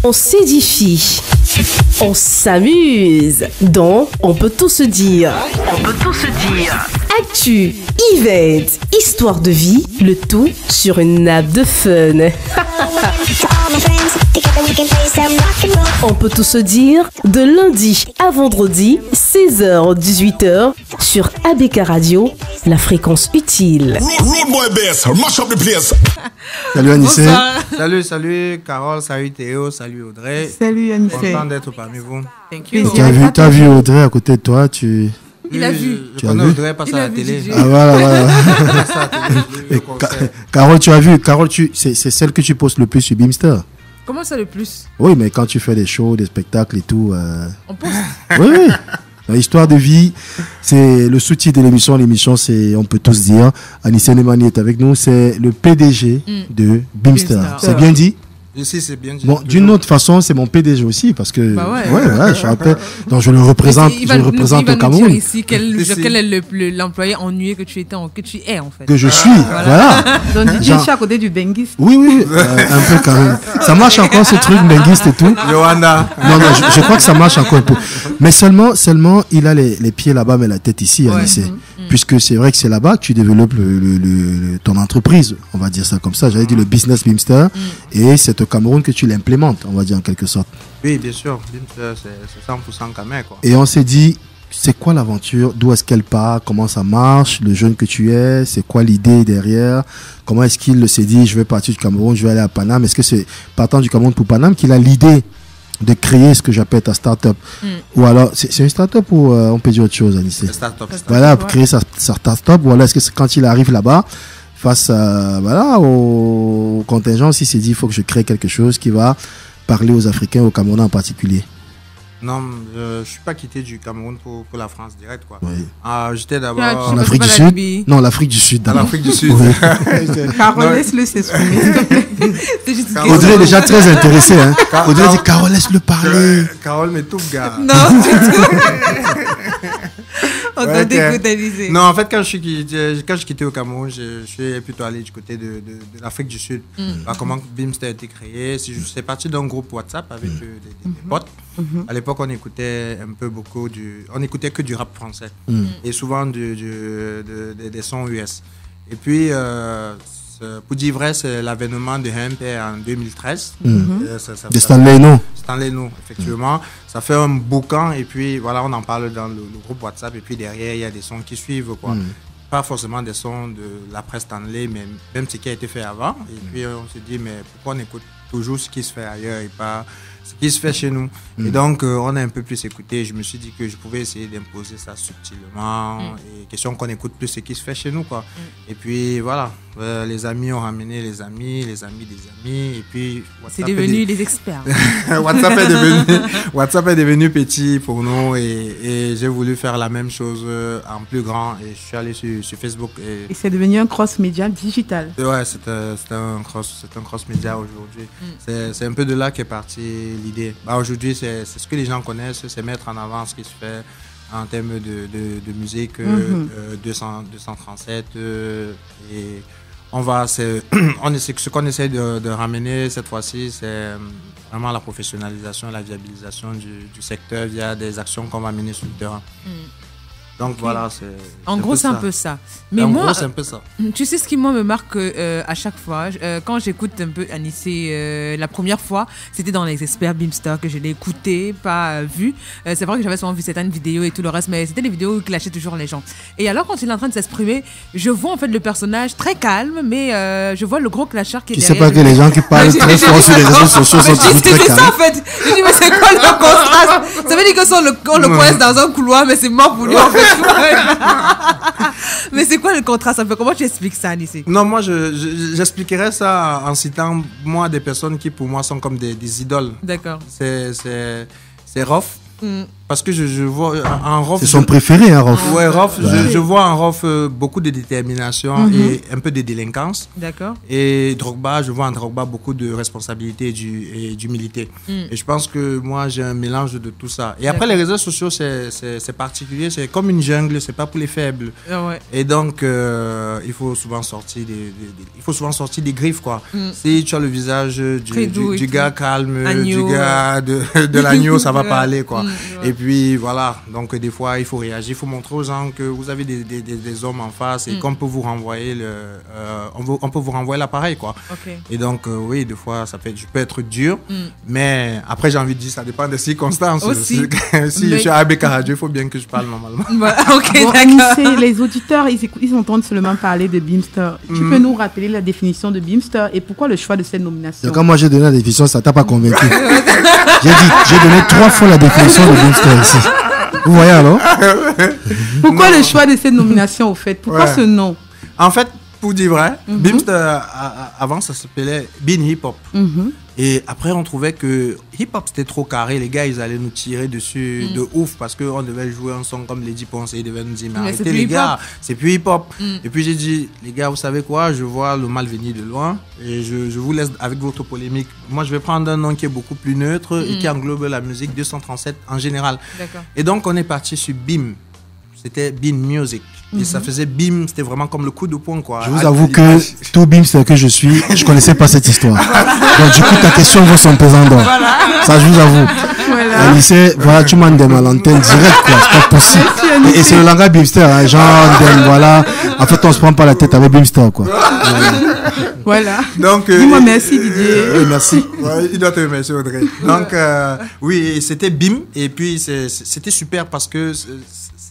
On s'édifie. On s'amuse. Donc, on peut tout se dire. Actu, event, histoire de vie, le tout sur une nappe de fun. On peut tout se dire de lundi à vendredi, 16h-18h sur ABK Radio, la fréquence utile. Salut Anissé. Salut Carole, salut Théo, salut Audrey. Salut Anissé. Content d'être parmi vous. T'as vu Audrey à côté de toi, Il a vu. Je connais Audrey passer à la télé. Ah voilà. Carole, tu as vu, c'est celle que tu postes le plus sur Beamster. Comment ça le plus? Oui, mais quand tu fais des shows, des spectacles et tout. On poste. Oui. Histoire de vie, c'est le sous-titre de l'émission. L'émission, c'est, on peut tous dire, Anissé Nemani est avec nous, c'est le PDG de Beamster. C'est bien dit? Ici, c'est bien dit. Bon, d'une autre façon, c'est mon PDG aussi, parce que je rappelle. Donc je le représente, au Cameroun. Dire ici quel est l'employé ennuyé que tu es en fait. Que je suis, voilà. Donc DJ à côté du benguiste. Oui, un peu quand même. Ça marche encore ce truc benguiste et tout. Johanna. Non, je crois que ça marche encore un peu. Mais seulement, il a les pieds là-bas, mais la tête ici, Anissé. Puisque c'est vrai que c'est là-bas que tu développes ton entreprise, on va dire ça comme ça. J'avais dit le business Beamster, et c'est au Cameroun que tu l'implémentes, on va dire en quelque sorte. Oui, bien sûr, Beamster, c'est 100% Cameroun, quoi. Et on s'est dit, c'est quoi l'aventure? D'où est-ce qu'elle part? Comment ça marche? Le jeune que tu es, c'est quoi l'idée derrière? Comment est-ce qu'il s'est dit, je vais partir du Cameroun, je vais aller à Paname? Est-ce que c'est partant du Cameroun pour Paname qu'il a l'idée de créer ce que j'appelle ta start-up? Ou alors, c'est une start-up ou on peut dire autre chose, Anissé? Start-up. Voilà, pour créer sa start-up. Ou alors, est-ce que quand il arrive là-bas, face au contingent, il s'est dit, il faut que je crée quelque chose qui va parler aux Africains, aux Camerounais en particulier? Non, je ne suis pas quitté du Cameroun pour la France direct, quoi. Oui. J'étais d'abord en Afrique du Sud. Non, l'Afrique du Sud. En Afrique du Sud. Carole, laisse-le s'exprimer, s'il te plaît. Audrey est déjà très intéressée. Hein. Audrey dit, Carole, laisse-le parler. Carole m'étouffe, gars. Non, du tout. On t'a décontalisé. Non, en fait, quand je suis quitté au Cameroun, je suis plutôt allé du côté de l'Afrique du Sud. Comment Beamster a été créé. C'est parti d'un groupe WhatsApp avec des potes. À l'époque, on écoutait on écoutait que du rap français et souvent des sons US. Et puis, pour dire vrai, c'est l'avènement de Hemp en 2013. De Stanley No. Stanley No, effectivement. Ça fait un boucan et puis voilà, on en parle dans le groupe WhatsApp et puis derrière, il y a des sons qui suivent, quoi. Pas forcément des sons de l'après Stanley, mais même ce qui a été fait avant. Et puis, on s'est dit, mais pourquoi on écoute toujours ce qui se fait ailleurs et pas ce qui se fait chez nous? Et donc, on a un peu plus écouté. Je me suis dit que je pouvais essayer d'imposer ça subtilement. Et question qu'on écoute plus ce qui se fait chez nous, quoi. Et puis, voilà. Les amis ont ramené les amis des amis. Et puis, c'est devenu les experts. WhatsApp est devenu petit pour nous. Et j'ai voulu faire la même chose en plus grand. Et je suis allé sur Facebook. Et c'est devenu un cross-média digital. Ouais, c'est un cross-média aujourd'hui. C'est un peu de là qu'est partie l'idée. Aujourd'hui, c'est ce que les gens connaissent, c'est mettre en avant ce qui se fait en termes de musique 237 et ce qu'on essaie de ramener cette fois-ci, c'est vraiment la professionnalisation et la viabilisation du secteur via des actions qu'on va mener sur le terrain. Donc voilà, en gros, c'est un peu ça. Mais moi, c'est un peu ça. Tu sais ce qui moi me marque à chaque fois, quand j'écoute un peu Anissé, la première fois, c'était dans les experts Beamster que je l'ai écouté, pas vu. C'est vrai que j'avais souvent vu certaines vidéos et tout le reste, mais c'était les vidéos qui lâchaient toujours les gens. Et alors, quand il est en train de s'exprimer, je vois en fait le personnage très calme, mais je vois le gros clasheur qui est derrière. Tu sais pas que les gens qui parlent très fort sur les réseaux sociaux sont toujours très calmes. C'est ça en fait. Je dis mais c'est quoi le contraste? Ça veut dire qu'on le coince dans un couloir, mais c'est mort pour lui en fait. Mais c'est quoi le contraste? Comment tu expliques ça, Anissé? Non, moi j'expliquerais ça en citant moi des personnes qui pour moi sont comme des idoles. D'accord. C'est Rof. parce que je vois en Rof... C'est son préféré, hein, Rof. Ouais, Rof, je vois en Rof beaucoup de détermination et un peu de délinquance. D'accord. Et Drogba, je vois en Drogba beaucoup de responsabilité et d'humilité. Et je pense que moi, j'ai un mélange de tout ça. Et après, les réseaux sociaux, c'est particulier. C'est comme une jungle, c'est pas pour les faibles. Et donc, il faut souvent sortir des griffes, quoi. Si tu as le visage du gars calme, du gars de l'agneau, ça va pas aller, quoi. Et puis, voilà. Donc, des fois, il faut réagir. Il faut montrer aux gens que vous avez des hommes en face et qu'on peut vous renvoyer on peut vous renvoyer l'appareil, quoi. Et donc, oui, des fois, je peux être dur. Mais après, j'ai envie de dire, ça dépend des circonstances. Aussi. Si je suis à ABK Radio, il faut bien que je parle normalement. Bon, les auditeurs, ils entendent seulement parler de Beamster. Tu peux nous rappeler la définition de Beamster et pourquoi le choix de cette nomination? Quand moi j'ai donné la définition, ça t'a pas convaincu. J'ai donné 3 fois la définition de Beamster ici. Vous voyez alors? Pourquoi le choix de cette nomination au fait? Pourquoi ce nom? En fait, pour dire vrai, Beamster, avant ça s'appelait Bean Hip Hop. Et après, on trouvait que hip hop c'était trop carré. Les gars, ils allaient nous tirer dessus de ouf parce qu'on devait jouer un son comme Lady Ponce et ils devaient nous dire, mais arrêtez les gars, c'est plus hip hop. Et puis j'ai dit, les gars, vous savez quoi, je vois le mal venir de loin et je vous laisse avec votre polémique. Moi, je vais prendre un nom qui est beaucoup plus neutre et qui englobe la musique 237 en général. Et donc, on est parti sur BIM. C'était Beam Music. Et ça faisait Beam, c'était vraiment comme le coup de poing, quoi. Je vous avoue que tout Beamster que je suis, je connaissais pas cette histoire. Donc du coup, ta question vaut son pesant d'or. Ça, je vous avoue. Au lycée, voilà, tu m'en donnes à l'antenne direct, quoi. C'est pas possible. Et c'est le langage Beamster, hein. Genre, voilà. En fait, on se prend pas la tête avec Beamster, quoi. Voilà. Donc, dis-moi merci, Didier. Merci. Ouais, il doit te remercier, Audrey. Donc, oui, c'était Beam. Et puis, c'était super parce que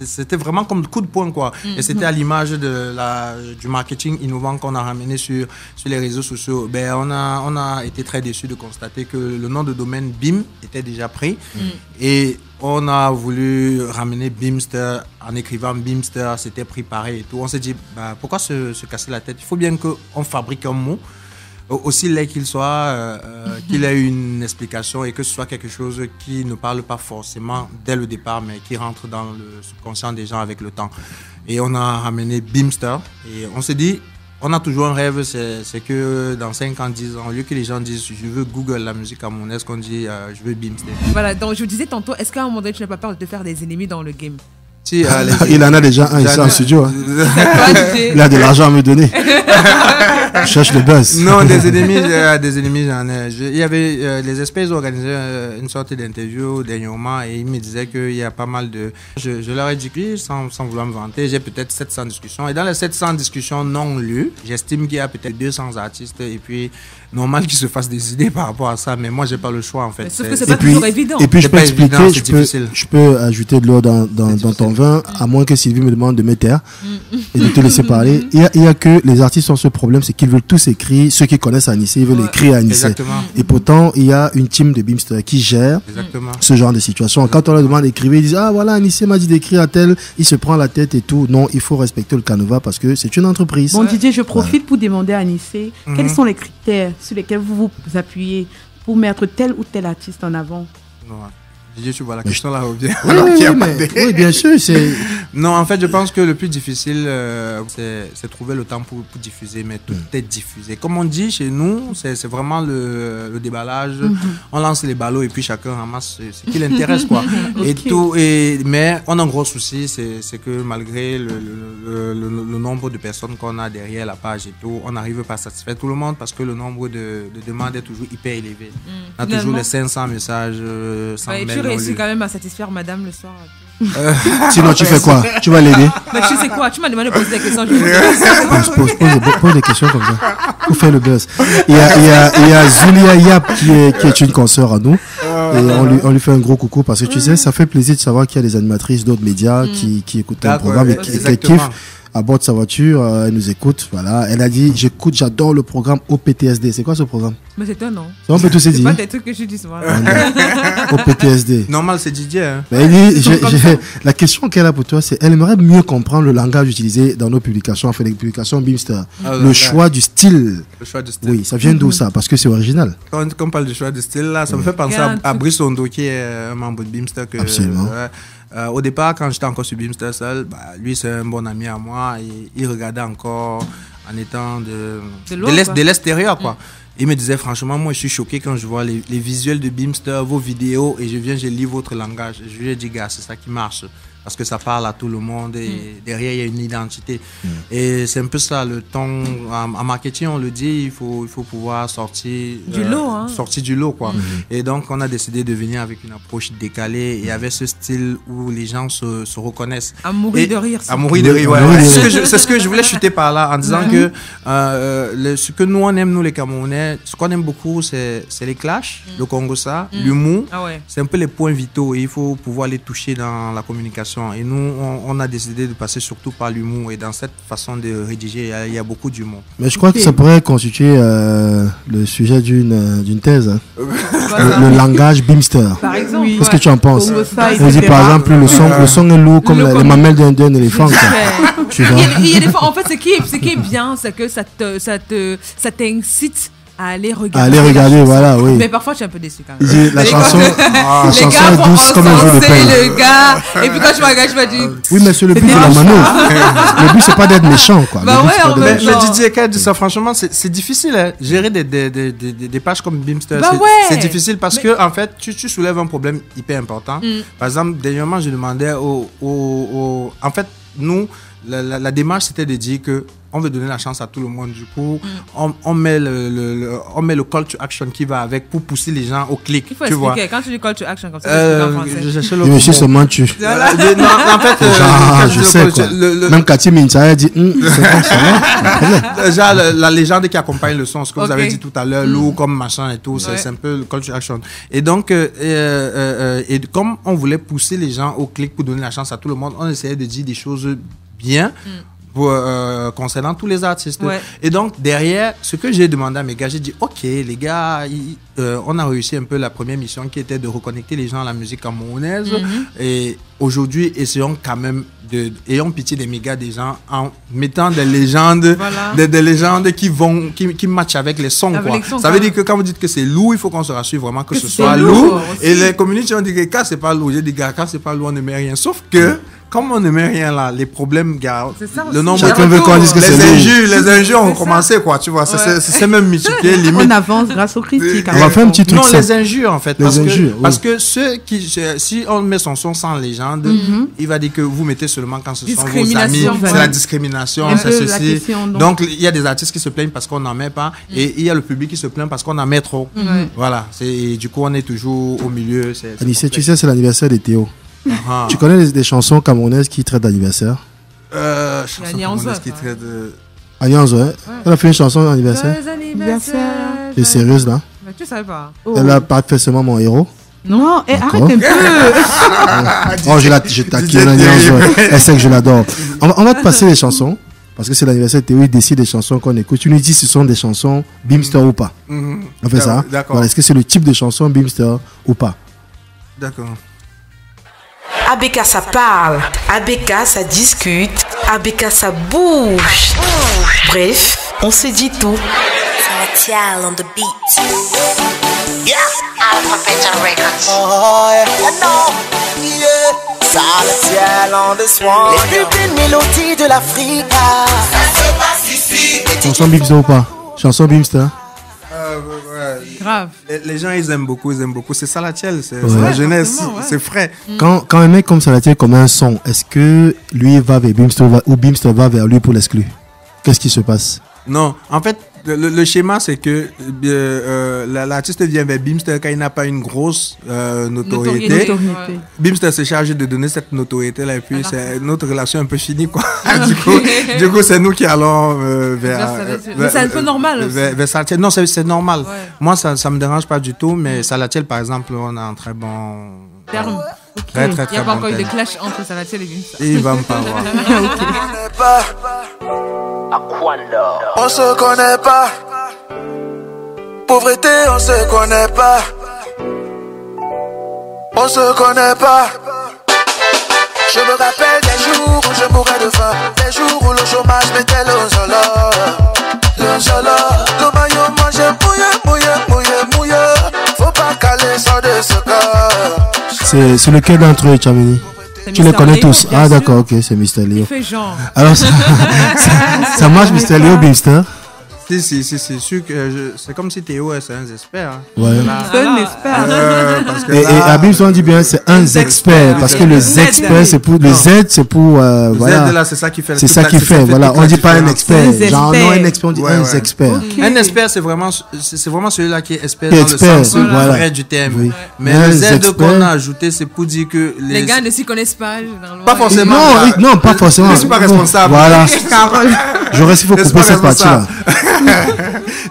c'était vraiment comme le coup de poing, quoi. Et c'était à l'image du marketing innovant qu'on a ramené sur les réseaux sociaux. Ben, on a été très déçus de constater que le nom de domaine BIM était déjà pris. Et on a voulu ramener Beamster en écrivant Beamster, c'était pris pareil et tout. On s'est dit, bah, pourquoi se casser la tête? Il faut bien qu'on fabrique un mot, aussi laid qu'il soit, qu'il ait une explication et que ce soit quelque chose qui ne parle pas forcément dès le départ, mais qui rentre dans le subconscient des gens avec le temps. Et on a ramené Beamster et on s'est dit, on a toujours un rêve, c'est que dans 5 ans, 10 ans, au lieu que les gens disent je veux Google la musique camerounaise, qu'on dit je veux Beamster. Voilà, donc je vous disais tantôt, est-ce qu'à un moment donné tu n'as pas peur de te faire des ennemis dans le game? Si, il en a déjà un ici en studio. Hein. Il a de l'argent à me donner. Je cherche le buzz. Non, des ennemis, j'en ai. Il y avait les espèces organisaient une sorte d'interview dernièrement et ils me disaient qu'il y a pas mal de. Je leur ai dit que sans vouloir me vanter, j'ai peut-être 700 discussions. Et dans les 700 discussions non lues, j'estime qu'il y a peut-être 200 artistes et puis normal qu'ils se fassent des idées par rapport à ça, mais moi j'ai pas le choix en fait. Sauf que c'est pas toujours évident. Et puis je peux expliquer, je peux ajouter de l'eau dans ton vin, à moins que Sylvie me demande de me taire et de te laisser parler. Il y a que les artistes ont ce problème, c'est qu'ils veulent tous écrire, ceux qui connaissent Anissé, ils veulent écrire Anissé. Et pourtant, il y a une team de Beamster qui gère ce genre de situation. Quand on leur demande d'écrire, ils disent ah voilà, Anissé m'a dit d'écrire à tel, il se prend la tête et tout. Non, il faut respecter le canevas parce que c'est une entreprise. Bon Didier, je profite pour demander à Anissé, quels sont les critères sur lesquels vous vous appuyez pour mettre tel ou tel artiste en avant? Didier, tu vois la question là revient. Oui, bien sûr. Non, en fait, je pense que le plus difficile, c'est trouver le temps pour diffuser, mais tout est diffusé. Comme on dit chez nous, c'est vraiment le déballage. On lance les ballots et puis chacun ramasse ce qui l'intéresse, quoi. Et tout. Mais on a un gros souci, c'est que malgré le nombre de personnes qu'on a derrière la page et tout, on n'arrive pas à satisfaire tout le monde parce que le nombre de demandes est toujours hyper élevé. On a toujours les 500 messages, 100 mails. Tu réussis quand même à satisfaire madame le soir. Sinon, tu fais quoi? Tu vas l'aider? Mais tu sais quoi? Tu m'as demandé de poser des questions. Pose des questions comme ça. Pour faire le buzz. Il y a Zulia Yap qui est une consoeur à nous. Et on lui fait un gros coucou parce que tu sais, ça fait plaisir de savoir qu'il y a des animatrices d'autres médias qui écoutent le programme et qui kiffent. à bord de sa voiture, elle nous écoute, voilà. Elle a dit, j'adore le programme OPTSD. C'est quoi ce programme? Mais c'est un nom. On peut tous se dire. C'est pas des trucs que je dis souvent. OPTSD. Normal, c'est Didier. Hein. Elle dit, la question qu'elle a pour toi, c'est, elle aimerait mieux comprendre le langage utilisé dans nos publications, enfin les publications Beamster. Le choix du style. Le choix du style. Oui, ça vient d'où ça? Parce que c'est original. Quand on parle du choix du style, là, ça me fait penser à Brice Ondo, qui est un membre de Beamster. Absolument. Au départ, quand j'étais encore sur Beamster seul, lui, c'est un bon ami à moi. Il regardait encore en étant de l'extérieur, quoi. Il me disait, franchement, moi, je suis choqué quand je vois les visuels de Beamster, vos vidéos, et je lis votre langage. Je lui ai dit, gars, c'est ça qui marche. Parce que ça parle à tout le monde et derrière, il y a une identité. Et c'est un peu ça, le temps. En marketing, on le dit, il faut pouvoir sortir du lot. Sortir du lot, quoi. Et donc, on a décidé de venir avec une approche décalée et avec ce style où les gens se reconnaissent. À mourir de rire. À mourir de rire, ouais. C'est ce que je voulais chuter par là en disant que ce que nous, on aime, nous les Camerounais, ce qu'on aime beaucoup, c'est les clashs, le Congo-ça, l'humour. Ah ouais. C'est un peu les points vitaux et il faut pouvoir les toucher dans la communication. Et nous, on a décidé de passer surtout par l'humour. Et dans cette façon de rédiger, il y a beaucoup d'humour. Mais je crois que ça pourrait constituer le sujet d'une thèse. Hein. Le langage Beamster. Par exemple. Qu'est-ce que tu en penses? Ça, on dit par exemple, le son est lourd comme les mamelles d'un éléphant. Tu vois? Il y a des fois, en fait, ce qui est bien, c'est que ça t'incite à aller regarder. Voilà, oui. Mais parfois, je suis un peu déçu quand même. La chanson est douce comme un jeu de paix. Le gars, et puis quand je me regarde, je me dis. Oui, mais c'est le but de la manœuvre. Le but, c'est pas d'être méchant, quoi. Bah ouais, mais Didier, quand dit ça, franchement, c'est difficile. Hein. Gérer des pages comme Beamster, c'est difficile parce que, en fait, tu soulèves un problème hyper important. Par exemple, dernièrement, je demandais en fait, nous, la démarche, c'était de dire que on veut donner la chance à tout le monde. Du coup, on met le call to action qui va avec pour pousser les gens au clic. Il faut tu expliquer. Quand tu dis call to action comme ça, en français. Monsieur seulement tu. En fait, je sais quoi. Même Cathy Mincha a dit, déjà la légende qui accompagne le son, ce que vous avez dit tout à l'heure, lourd comme machin et tout, c'est un peu le call to action. Et donc, et comme on voulait pousser les gens au clic pour donner la chance à tout le monde, on essayait de dire des choses bien. Concernant tous les artistes. Et donc, derrière, ce que j'ai demandé à mes gars, j'ai dit, OK, les gars, on a réussi un peu la première mission qui était de reconnecter les gens à la musique camerounaise. Et aujourd'hui, essayons quand même ayons pitié des mégas des gens en mettant des légendes, des légendes qui matchent avec les sons. Ça veut dire que quand vous dites que c'est lourd, il faut qu'on se rassure vraiment que ce soit lourd. Et les communautés ont dit que quand c'est pas lourd, j'ai dit, gars, quand c'est pas lourd, on ne met rien. Sauf que, comme on ne met rien là, les problèmes, gars, le nombre chacun veut qu'on dise que c'est les injures ont commencé, quoi, tu vois, c'est même multiplié, limite. On avance grâce aux critiques. On va faire un petit truc. Non, les injures, en fait. Parce que ceux qui, si on met son son sans légende, il va dire que vous mettez seulement quand ce sont vos amis. C'est la discrimination, c'est ceci. Donc, il y a des artistes qui se plaignent parce qu'on n'en met pas, et il y a le public qui se plaint parce qu'on en met trop. Voilà. Du coup, on est toujours au milieu. Anissé, tu sais, c'est l'anniversaire de Théo. Tu connais des chansons camerounaises qui traitent d'anniversaire? Chansons camerounaises qui traitent de... Alliance, ouais. Elle a fait une chanson d'anniversaire. C'est sérieuse, là? Mais tu savais pas. Elle a pas fait seulement mon héros. Non, arrête un peu. Je taquine Alliance, elle sait que je l'adore. On va te passer les chansons. Parce que c'est l'anniversaire, Théo, il décide des chansons qu'on écoute. Tu nous dis si ce sont des chansons Beamster ou pas. On fait ça? D'accord. Est-ce que c'est le type de chanson Beamster ou pas? D'accord. ABK ça parle, ABK ça discute, ABK ça bouge. Bref, on se dit tout. Salatiel on the beat. Yeah, Alphabet Records. Oh yeah, Salatiel on the swan. Les plus belles mélodies de l'Afrique. Ça se passe ici. Chanson Beamster ou pas? Chanson Beamster? Grave. Les gens, ils aiment beaucoup. C'est Salatiel, c'est la jeunesse, c'est frais. Quand un mec comme Salatiel comme un son, est-ce que lui va vers Beamster ou Beamster va vers lui pour l'exclure? Qu'est-ce qui se passe? Non, en fait, le schéma, c'est que l'artiste vient vers Beamster quand il n'a pas une grosse notoriété. Beamster s'est chargé de donner cette notoriété-là et puis c'est notre relation un peu finie, quoi. du coup, c'est nous qui allons vers... mais c'est un peu normal aussi. Vers Salatiel. Non, c'est normal. Moi, ça ne me dérange pas du tout, mais Salatiel, par exemple, on a un très bon... Très, très, très Il n'y a pas bon encore eu de thème. clash entre Salatiel et Bimstar. Il va me pas voir. On se connaît pas. Pauvreté, on se connaît pas. On se connaît pas. Je me rappelle des jours où je mourais de faim. Des jours où le chômage mettait le maillot mangeait mouillé. Faut pas caler ça de ce corps. C'est lequel d'entre eux, Chamini? Tu les connais tous? Ah, d'accord, ok, c'est Mister Léo. Il fait genre. Alors, ça marche, Mister Léo, Bimster? Si, c'est sûr que c'est comme si Théo c'est un expert. Hein. Ouais. C'est un expert. Parce que Et là, à Bimster, on dit bien, c'est un expert. Parce que le expert, c'est pour, le Z, c'est pour, le voilà. Z, là, c'est ça qui fait. C'est ça qui fait, voilà. On dit pas un expert. Un Genre, non, un expert, on dit Ouais, un ouais. expert. Un expert, c'est vraiment celui-là qui est expert Qui est dans expert, le sens voilà. vrai du terme. Oui. Mais Un le Z expert. qu'on a ajouté, c'est pour dire que Les gars ne s'y connaissent pas. généralement. Pas forcément. Non, pas forcément. Je suis pas responsable. Voilà. J'aurais s'il faut Je suis couper pas cette partie-là.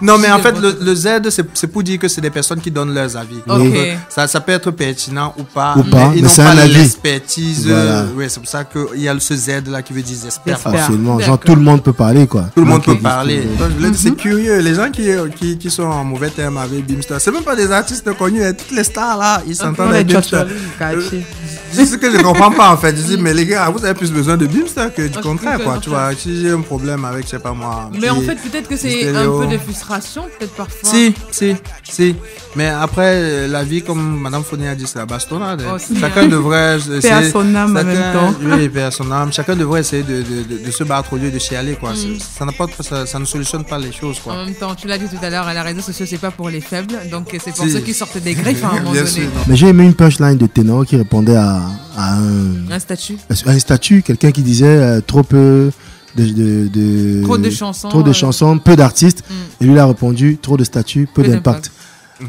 Non, mais en fait, le Z, c'est pour dire que c'est des personnes qui donnent leurs avis. Ok. Donc, ça peut être pertinent ou pas. Ou pas, mais ils mais n'ont c'est pas un avis. l'expertise. Voilà. Ouais, c'est pour ça qu'il y a ce Z là qui veut dire expert. Expert. Absolument. Genre, D'accord. tout le monde peut parler, quoi. Tout le monde Ok. peut parler. Donc, je voulais dire, c'est curieux. Les gens qui sont en mauvais terme avec Bimstar, c'est même pas des artistes connus. hein. Toutes les stars là, ils s'entendent On avec est Bimstar. C'est ce que je comprends pas en fait. Je dis, mais les gars, vous avez plus besoin de Bimstar que du je contraire, trouve quoi. que- Tu vois, si j'ai un problème avec, je sais pas moi. Mais en fait, peut-être que c'est un Stéréo. peu de frustration, peut-être parfois. Si. Mais après, la vie, comme Madame Fournier a dit, c'est la bastonnade. Oh, si, Chacun hein. devrait Paix à son âme en même temps. Oui, paix à son âme. Chacun devrait essayer de se battre au lieu de chialer, quoi. Ça ne solutionne pas les choses, quoi. En même temps, tu l'as dit tout à l'heure, les réseaux sociaux, c'est pas pour les faibles. Donc, c'est pour Si. ceux qui sortent des griffes à un moment Bien donné. sûr. Mais j'ai aimé une punchline de Ténor qui répondait à Un statut. un statut, quelqu'un qui disait trop peu de Trop de chansons, trop de chansons, peu d'artistes. Et lui il a répondu trop de statuts, peu Peu d'impact.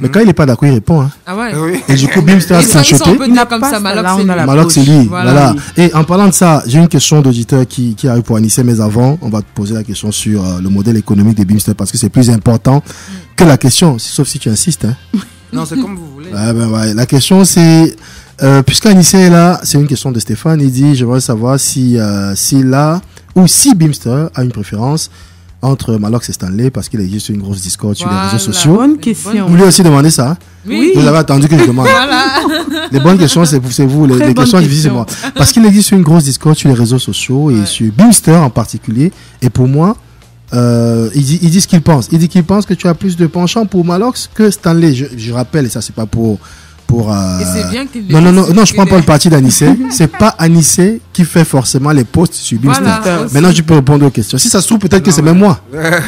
Mais quand il n'est pas d'accord, il répond. Hein. Ah ouais. Oui. Et du coup, Bimstar a Ils sont un screenshoté. peu Il n'a comme pas ça, ça, Malox, là, c'est on a lui. la Malox, c'est lui. Voilà. Voilà. Et en parlant de ça, j'ai une question d'auditeur qui arrive pour Anissé, mais avant, on va te poser la question sur le modèle économique de Bimstar parce que c'est plus important que la question, sauf si tu insistes. Hein. Non, c'est comme vous voulez. Ouais. La question, c'est, puisqu'Anissé est là, c'est une question de Stéphane. Il dit, j'aimerais savoir si là, ou si Bimstar a une préférence entre Malox et Stanley parce qu'il existe une grosse discorde sur les Voilà. réseaux sociaux. Bonne question. Vous lui aussi demandé ça. Hein? Oui. Vous avez attendu que je demande. Voilà. Les bonnes questions, c'est vous. Les Très bonne questions difficiles, c'est moi. Parce qu'il existe une grosse discorde sur les réseaux sociaux et sur Bimstar en particulier. Et pour moi, il dit ce qu'il pense. Il dit qu'il pense que tu as plus de penchant pour Malox que Stanley. Je rappelle, et ça, c'est pas pour. Et c'est bien qu'il le Non, dise, je prends pas le parti d'Anissé. C'est pas Anissé qui fait forcément les posts sur Bimstar. Voilà, aussi. Maintenant, tu peux répondre aux questions. Si ça se trouve, peut-être que c'est même moi.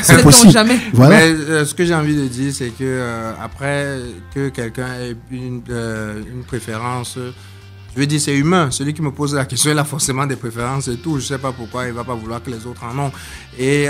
C'est Sait-on possible. jamais. Voilà. Mais ce que j'ai envie de dire, c'est que après que quelqu'un ait une préférence, je veux dire, c'est humain. Celui qui me pose la question, il a forcément des préférences et tout. Je sais pas pourquoi il va pas vouloir que les autres en ont. Et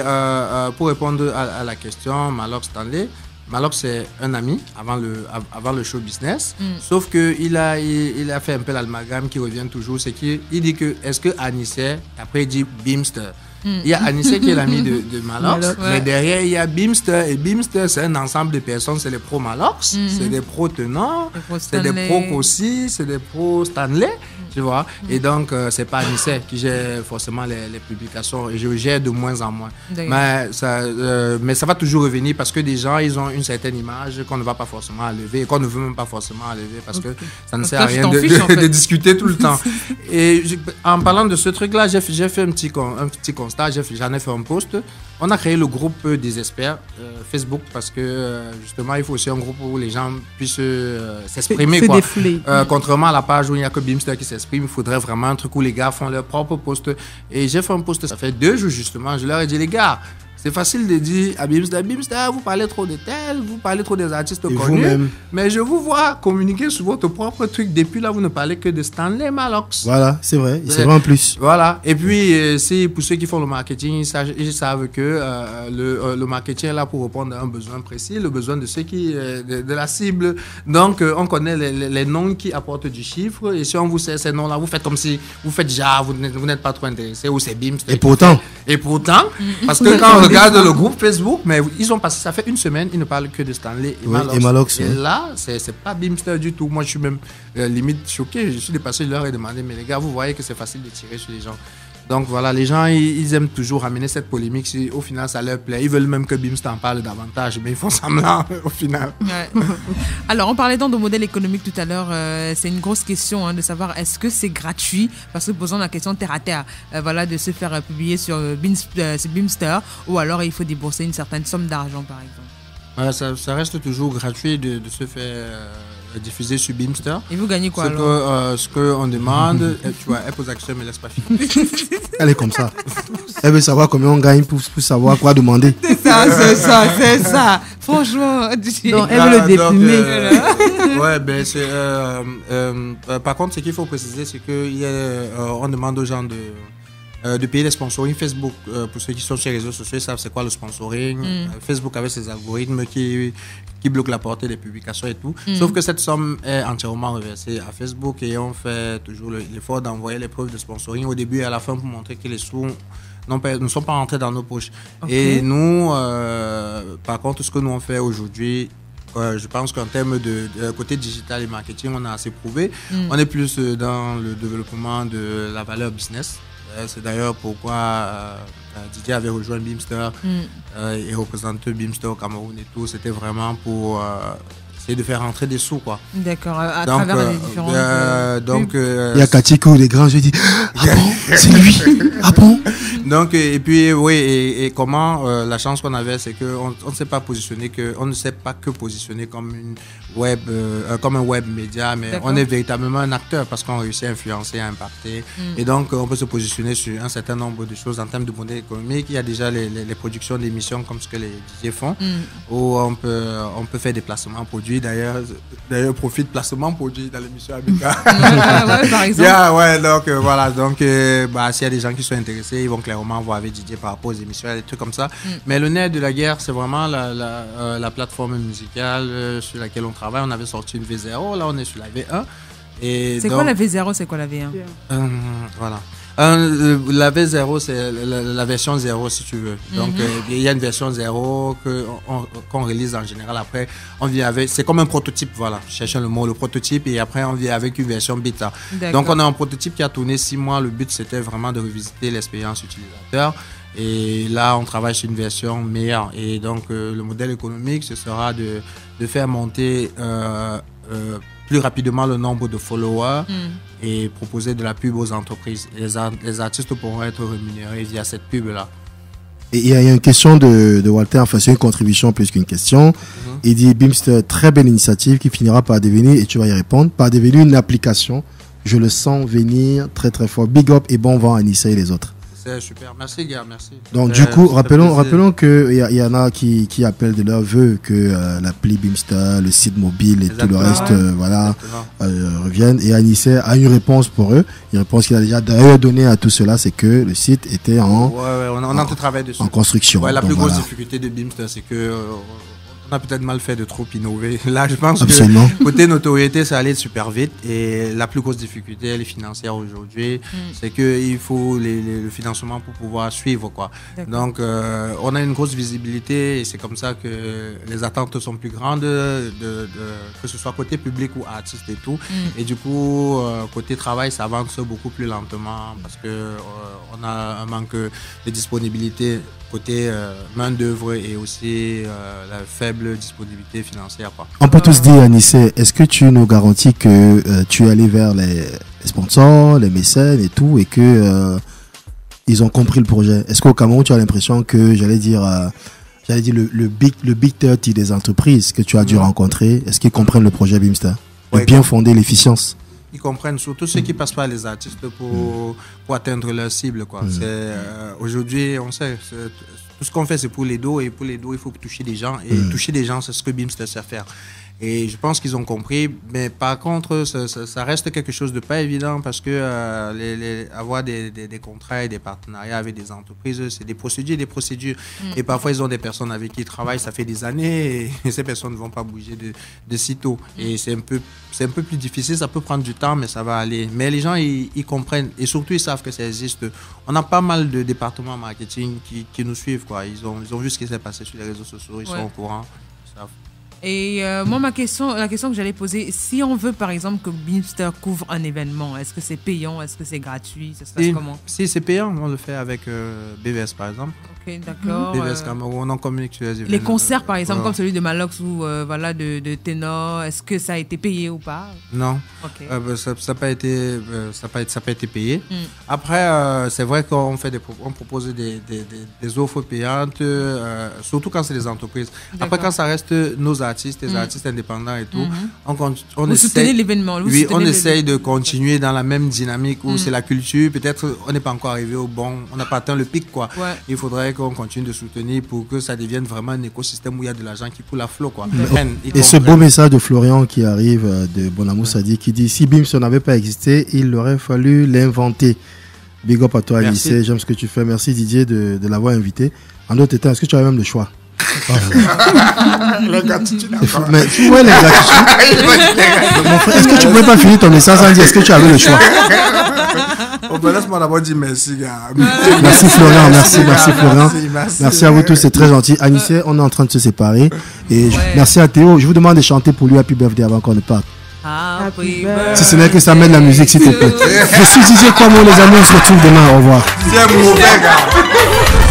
pour répondre à la question, Malox Stanley, Malox c'est un ami avant le show business. Sauf que il a fait un peu l'amalgame qui revient toujours. C'est qu'il dit que est-ce que Anissé, après il dit Bimstar. Il y a Anissé qui est l'ami de Malox, Ouais. mais derrière il y a Bimstar. Et Bimstar, c'est un ensemble de personnes. C'est les pros Malox, c'est des pros Tenor, Les pros c'est des Stanley. pros Kossi, c'est des pros Stanley, tu vois. Et donc, c'est pas Anissé qui gère forcément les publications. Et je gère de moins en moins. Mais ça va toujours revenir parce que des gens, ils ont une certaine image qu'on ne va pas forcément enlever et qu'on ne veut même pas forcément enlever parce que ça ne Donc sert toi, à tu rien t'en fiches, en fait. de discuter tout le temps. Et en parlant de ce truc-là, j'ai fait un petit constat, j'en ai fait un post. On a créé le groupe des experts Facebook parce que justement, il faut aussi un groupe où les gens puissent s'exprimer. Se Quoi. défouler. Contrairement à la page où il n'y a que Bimstar qui s'exprime, il faudrait vraiment un truc où les gars font leur propre post. Et j'ai fait un post, ça fait 2 jours justement. Je leur ai dit, les gars, c'est facile de dire à Bimstar, vous parlez trop de tel, vous parlez trop des artistes connus. vous-même. Mais je vous vois communiquer sur votre propre truc. Depuis là, vous ne parlez que de Stanley Malox. Voilà, c'est vrai. C'est vrai en plus. Voilà. Et puis, c'est pour ceux qui font le marketing, ils savent que le marketing est là pour répondre à un besoin précis, le besoin de ceux qui, de la cible. Donc, on connaît les noms qui apportent du chiffre. Et si on vous sait ces noms-là, vous faites comme si vous faites genre, vous n'êtes pas trop intéressé ou c'est Bimstar. Et pourtant, Et pourtant, parce que quand on regarde le groupe Facebook, mais ils ont passé, ça fait une semaine, ils ne parlent que de Stanley et Malox. Et là, c'est pas Beamster du tout. Moi, je suis même limite choqué. Je suis dépassé, je leur ai demandé, mais les gars, vous voyez que c'est facile de tirer sur les gens. Donc voilà, les gens, ils aiment toujours amener cette polémique. Si au final, ça leur plaît. Ils veulent même que Beamster en parle davantage, mais ils font semblant au final. Ouais. Alors, on parlait donc de modèle économique tout à l'heure. C'est une grosse question de savoir est-ce que c'est gratuit, parce que posons la question terre à terre, voilà, de se faire publier sur Beamster, ou alors il faut débourser une certaine somme d'argent, par exemple. Ça reste toujours gratuit de se faire diffuser sur Beamster. Et vous gagnez quoi alors? Ce qu'on demande, tu vois, elle pose la question, mais laisse pas finir. Elle est comme ça. Elle veut savoir combien on gagne pour savoir quoi demander. C'est ça. Franchement. Donc, elle veut le déprimer. Ouais, ben, par contre, ce qu'il faut préciser, c'est qu'on demande aux gens de payer les sponsoring Facebook. Pour ceux qui sont sur les réseaux sociaux, ils savent c'est quoi le sponsoring. Facebook avait ses algorithmes qui bloquent la portée des publications et tout. Sauf que cette somme est entièrement reversée à Facebook et on fait toujours l'effort d'envoyer les preuves de sponsoring au début et à la fin pour montrer que les sous ne sont pas rentrés dans nos poches. Okay. Et nous, par contre, ce que nous on fait aujourd'hui, je pense qu'en termes de côté digital et marketing, on a assez prouvé. On est plus dans le développement de la valeur business. C'est d'ailleurs pourquoi Didier avait rejoint Beamster et représenté Beamster au Cameroun et tout. C'était vraiment pour essayer de faire rentrer des sous, quoi. D'accord, à travers les différents... il y a Katikou, les grands, je dis, ah bon, c'est lui, ah bon. Donc, et puis, oui, et comment la chance qu'on avait, c'est qu'on ne s'est pas positionné, on ne sait pas que positionner comme un web média, mais on est véritablement un acteur parce qu'on réussit à influencer, à impacter. Et donc, on peut se positionner sur un certain nombre de choses en termes de modèle économique. Il y a déjà les productions d'émissions comme ce que les DJ font, où on peut faire des placements produits. D'ailleurs, profite placement produit dans l'émission ABK. Ouais, par exemple. Donc, voilà. Donc, s'il y a des gens qui sont intéressés, ils vont clairement voir avec Didier par rapport aux émissions, des trucs comme ça. Mais le nerf de la guerre, c'est vraiment la plateforme musicale sur laquelle on travaille. On avait sorti une V0, là on est sur la V1. C'est quoi la V0, c'est quoi la V1? Voilà. La V0, c'est la version 0 si tu veux. Donc il y a une version 0 qu'on release en général. Après, on vient avec, c'est comme un prototype, voilà. Cherchons le mot, le prototype, et après on vient avec une version bêta. Donc on a un prototype qui a tourné 6 mois. Le but c'était vraiment de revisiter l'expérience utilisateur. Et là, on travaille sur une version meilleure. Et donc le modèle économique, ce sera de faire monter plus rapidement le nombre de followers et proposer de la pub aux entreprises. Les artistes pourront être rémunérés via cette pub-là. Et il y a une question de Walter, enfin c'est une contribution plus qu'une question. Il dit Beamster, très belle initiative qui finira par devenir, et tu vas y répondre, par devenir une application. Je le sens venir très très fort. Big up et bon vent à Nissa et les autres. C'est super, merci gars, merci. Donc du coup, rappelons qu'il y en a qui appellent de leur vœu que l'appli Beamster, le site mobile et tout le reste reviennent. Et Anissé a une réponse pour eux. Une réponse qu'il a déjà d'ailleurs donnée à tout cela, c'est que le site était en construction. Ouais, la plus grosse difficulté de Beamster, c'est que on a peut-être mal fait de trop innover. Là, je pense que côté notoriété, ça allait super vite. Et la plus grosse difficulté, elle est financière aujourd'hui. C'est qu'il faut le financement pour pouvoir suivre, quoi. Donc, on a une grosse visibilité et c'est comme ça que les attentes sont plus grandes, que ce soit côté public ou artiste et tout. Et du coup, côté travail, ça avance beaucoup plus lentement parce que on a un manque de disponibilité côté main d'œuvre et aussi la faible disponibilité financière, quoi. On peut tous dire, Anissé, est-ce que tu nous garantis que tu es allé vers les sponsors, les mécènes et tout, et que ils ont compris le projet? Est-ce qu'au Cameroun, tu as l'impression que, j'allais dire le big 30 des entreprises que tu as dû rencontrer, est-ce qu'ils comprennent le projet Beamster? Bien fonder l'efficience? Ils comprennent, surtout ceux qui passent par les artistes pour atteindre leur cible, quoi. Aujourd'hui, on sait, tout ce qu'on fait, c'est pour les dos, et pour les dos, il faut toucher des gens, et toucher des gens, c'est ce que Beamster sait faire. Et je pense qu'ils ont compris. Mais par contre, ça reste quelque chose de pas évident parce que avoir des contrats et des partenariats avec des entreprises, c'est des procédures. Et parfois, ils ont des personnes avec qui ils travaillent, ça fait des années et ces personnes ne vont pas bouger de sitôt. Et c'est un peu plus difficile, ça peut prendre du temps, mais ça va aller. Mais les gens, ils comprennent et surtout, ils savent que ça existe. On a pas mal de départements marketing qui nous suivent, quoi. Ils ont vu ce qui s'est passé sur les réseaux sociaux, ils sont au courant. Ils savent. Et moi, la question que j'allais poser, si on veut par exemple que Beamster couvre un événement, est-ce que c'est payant, est-ce que c'est gratuit, ça se passe comment? Si c'est payant, on le fait avec BVS par exemple. Ok, d'accord. BVS Cameroun, on communique sur les événements. Les concerts par exemple, comme celui de Malox ou de Ténor, est-ce que ça a été payé ou pas? Non, okay. Ça n'a pas été payé. Après, c'est vrai qu'on propose des offres payantes, surtout quand c'est des entreprises. Après, quand ça reste nos artistes, les artistes indépendants et tout, on soutenez l'événement. Oui, on essaye de continuer dans la même dynamique où c'est la culture. Peut-être on n'est pas encore arrivé au bon, on n'a pas atteint le pic, quoi. Ouais. Il faudrait qu'on continue de soutenir pour que ça devienne vraiment un écosystème où il y a de l'argent qui coule à flot, quoi. Et ce beau message de Florian qui arrive de Bonamou Sadi qui dit si BIMS n'avait pas existé, il aurait fallu l'inventer. Big up à toi, Alice, j'aime ce que tu fais. Merci Didier de l'avoir invité. En d'autres temps, est-ce que tu avais même le choix? L'ingratitude. Mais tu vois l'ingratitude. Est-ce que tu pouvais pas finir ton message sans dire est-ce que tu avais le choix? Laisse-moi d'abord dire merci, gars. Merci Florian, merci Florian. Merci à vous tous, c'est très gentil. Anissé, on est en train de se séparer. Et merci à Théo. Je vous demande de chanter pour lui Happy Birthday avant qu'on ne parte. Si ce n'est que ça mène la musique, s'il te plaît. Je suis Didier Kwamo, les amis, on se retrouve demain. Au revoir. C'est un mauvais gars.